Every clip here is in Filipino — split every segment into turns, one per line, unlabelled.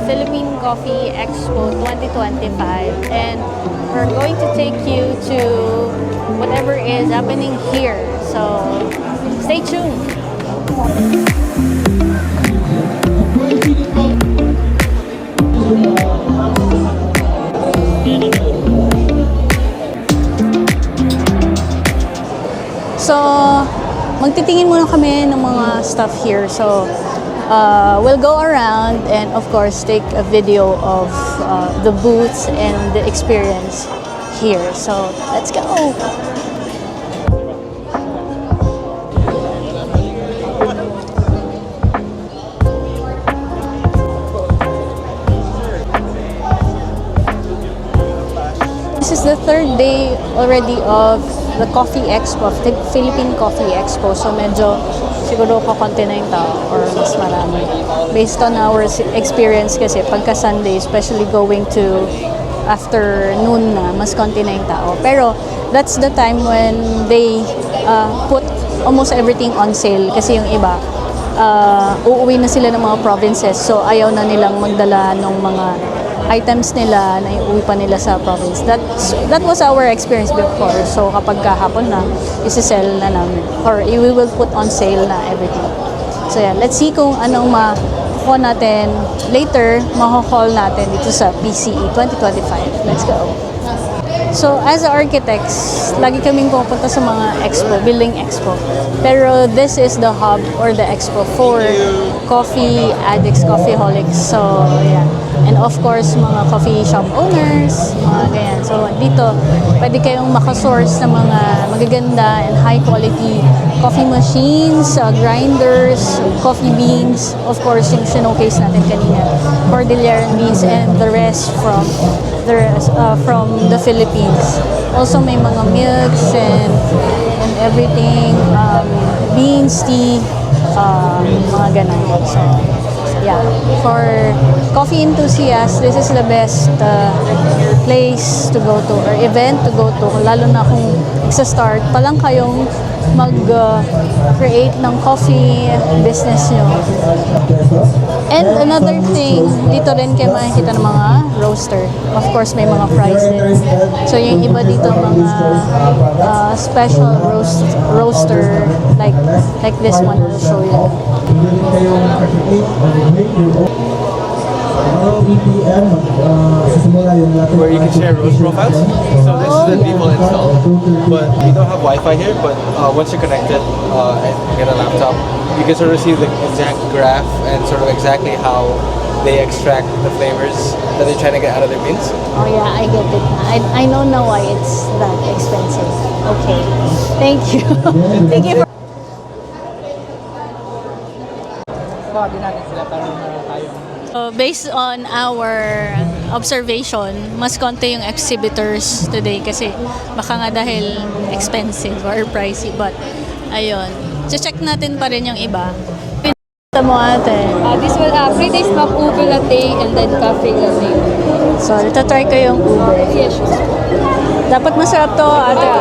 Philippine Coffee Expo 2025, and we're going to take you to whatever is happening here. So stay tuned. So, magtitingin muna kami ng mga stuff here. So, we'll go around and of course take a video of the booths and the experience here. So, let's go! This is the third day already of the Coffee Expo, the Philippine Coffee Expo. So medyo siguro kakonti na yung tao or mas marami. Based on our experience kasi pagka Sunday, especially going to afternoon na, mas konti na yung tao. Pero that's the time when they put almost everything on sale kasi yung iba uuwi na sila ng mga provinces, so ayaw na nilang magdala ng mga items nila na iuwi pa nila sa province. That was our experience before. So kapag kahapon na, isi-sell na namin. Or we will put on sale na everything. So yeah, let's see kung anong makuha natin later, makuha natin dito sa PCE 2025. Let's go! So as architects, lagi kaming pupunta sa mga expo, building expo. Pero this is the hub or the expo for coffee addicts, coffeeholics. So yeah. And of course, mga coffee shop owners, mga ganyan. So dito, pwede kayong makasource ng mga magaganda and high quality coffee machines, grinders, coffee beans. Of course, yung showcase natin kanina, Cordilleran beans and the rest from the Philippines. Also may mga milks and everything, beans, tea, mga ganun. So, yeah, for coffee enthusiasts, this is the best place to go to or event to go to. Lalo na kung nagsa-start pa lang kayong mag-create ng coffee business nyo. And another thing, dito rin kayo makikita ng mga roaster. Of course, may mga fries din. So yung iba dito mga special roaster like this one, I'll show you.
Where you can share roast profiles. So this is the default install, but we don't have Wi-Fi here. But once you're connected and get a laptop, you can sort of see the exact graph and sort of exactly how they extract the flavors that they're trying to get out of their beans.
Oh yeah, I get it. I know now why it's that expensive. Okay, thank you. Thank you for. So based on our observation, mas konti yung exhibitors today kasi baka nga dahil expensive or pricey. But ayun, check natin pa rin yung iba. Pinita mo ate.
This will have 3 days map ube latte and then cafe latte.
So, try ko yung ube.
Yes.
Dapat masarap to ate.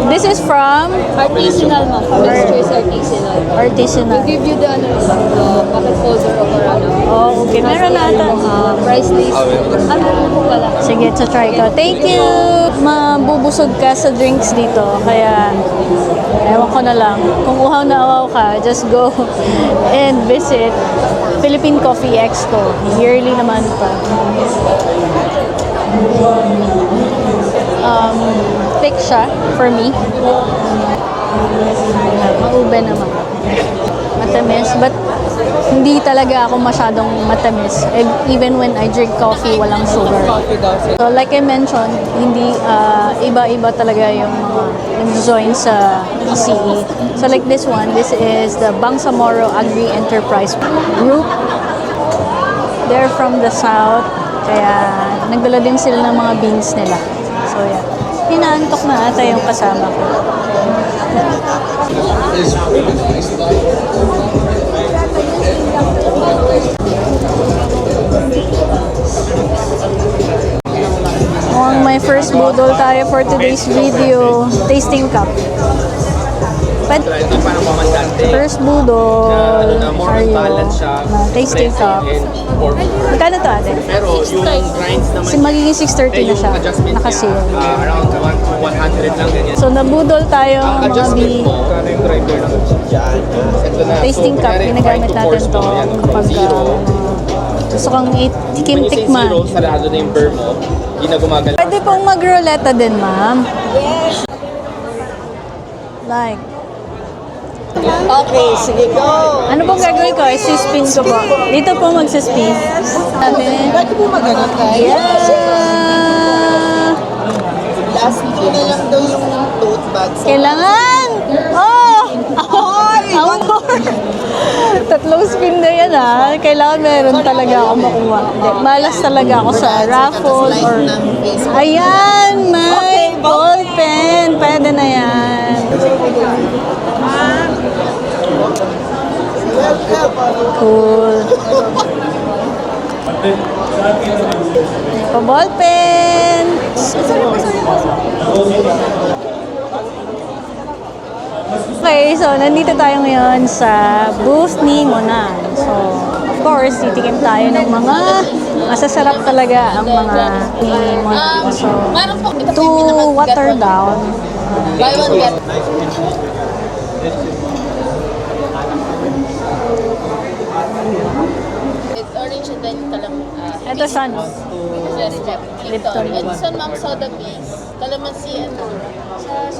This is from
Artisanal ma'am. Best choice artisanal.
Artisanal.
We'll give you the pocket folder of our
Oh, okay. Meron na ata.
Price list. Ano wala.
Sige, try ko. Thank you! Mabubusog ka sa drinks dito. Kaya, ewan ko na lang. Kung uhaw na uhaw ka, just go and visit Philippine Coffee Expo. Yearly naman pa. Thick siya for me. Maube naman. Matamis, but hindi talaga ako masyadong matamis. Even when I drink coffee, walang sugar. So like I mentioned, hindi iba-iba talaga yung mga nag-join sa PCE. So like this one, this is the Bangsamoro Agri Enterprise Group. They're from the south, kaya nagdala din sila ng mga beans nila. So yeah, hinaantok na ata yung kasama ko. My first budol tayo for today's video, tasting cup. Pwede.
Ito parang komandante.
First budol.
More
Are
on
you?
balance siya.
Tasting cup. Magkano to ate?
Pero yung grinds naman,
Kasi magiging 630 na siya.
adjustment
Nakasale.
around 100 lang ganyan.
So, nabudol tayo mga
Adjustment
bi.
mo, kano yung driver ng ito na.
Tasting cup,
kunyari,
ginagamit
5 to
natin
4
to
mo, yan, from
kapag
zero.
gusto kang
When you say
tikim-tikman.
zero, sarado na yung burr mo, hindi na gumagalaw.
Pwede pong mag-ruleta din, ma'am. Yes. Like,
Okay, sige, go!
ano pong gagawin ko? Isi-spin ko po. Dito po magsispin. Natin.
Pwede po mag-ano tayo?
Yeah!
Last ko na lang daw yung tote bag sa...
Kailangan! Oh! Ang tatlong spin na yan ha. Kailangan meron talaga ako makuha. Hindi, malas talaga ako sa raffle or... Ayan! May ball pen! Pwede na yan. Cool. Pa-ball pen! Okay, so nandito tayo ngayon sa booth ni Monan. So, of course, titikim tayo ng mga masasarap talaga ang mga ni Monan. So, to water down.
Buy one, get. It's orange and then
Ito siya, no?
Cherry Lipton.
Lipton.
And this one, ma'am, soda base. Calamansi and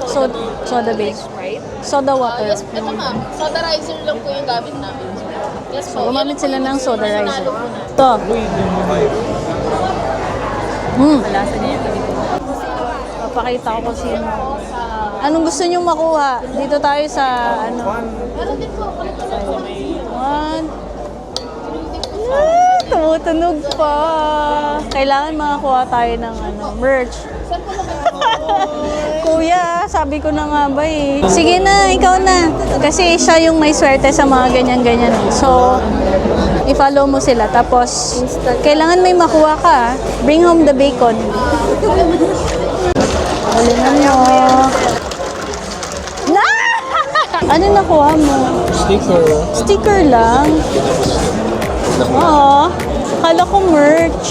So, soda base. Soda water.
Yes, ito ma'am. Soda riser lang po yung gamit namin. Yes po.
Gumamit
Yan
sila
po
ng
yung
soda riser.
nanalo po na.
Ito. Papakita ko kung sino. Anong gusto nyo makuha? Dito tayo sa, ano?
Meron din po.
One. Ah, tumutunog pa. Kailangan makakuha tayo ng merch. Kuya, sabi ko na nga ba eh. Sige na, ikaw na. Kasi siya yung may swerte sa mga ganyan-ganyan. So, i-follow mo sila. Tapos, kailangan may makuha ka. Bring home the bacon. Galingan mo. Na! Ano nakuha mo?
Sticker.
Sticker lang. Oo. Kala ko merch.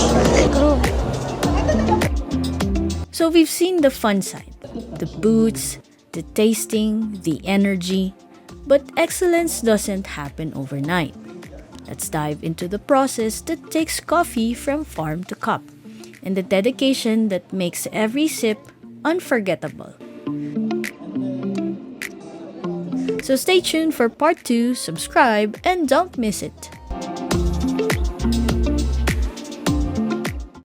So we've seen the fun side, the booths, the tasting, the energy, but excellence doesn't happen overnight. Let's dive into the process that takes coffee from farm to cup and the dedication that makes every sip unforgettable. So stay tuned for part 2, subscribe, and don't miss it.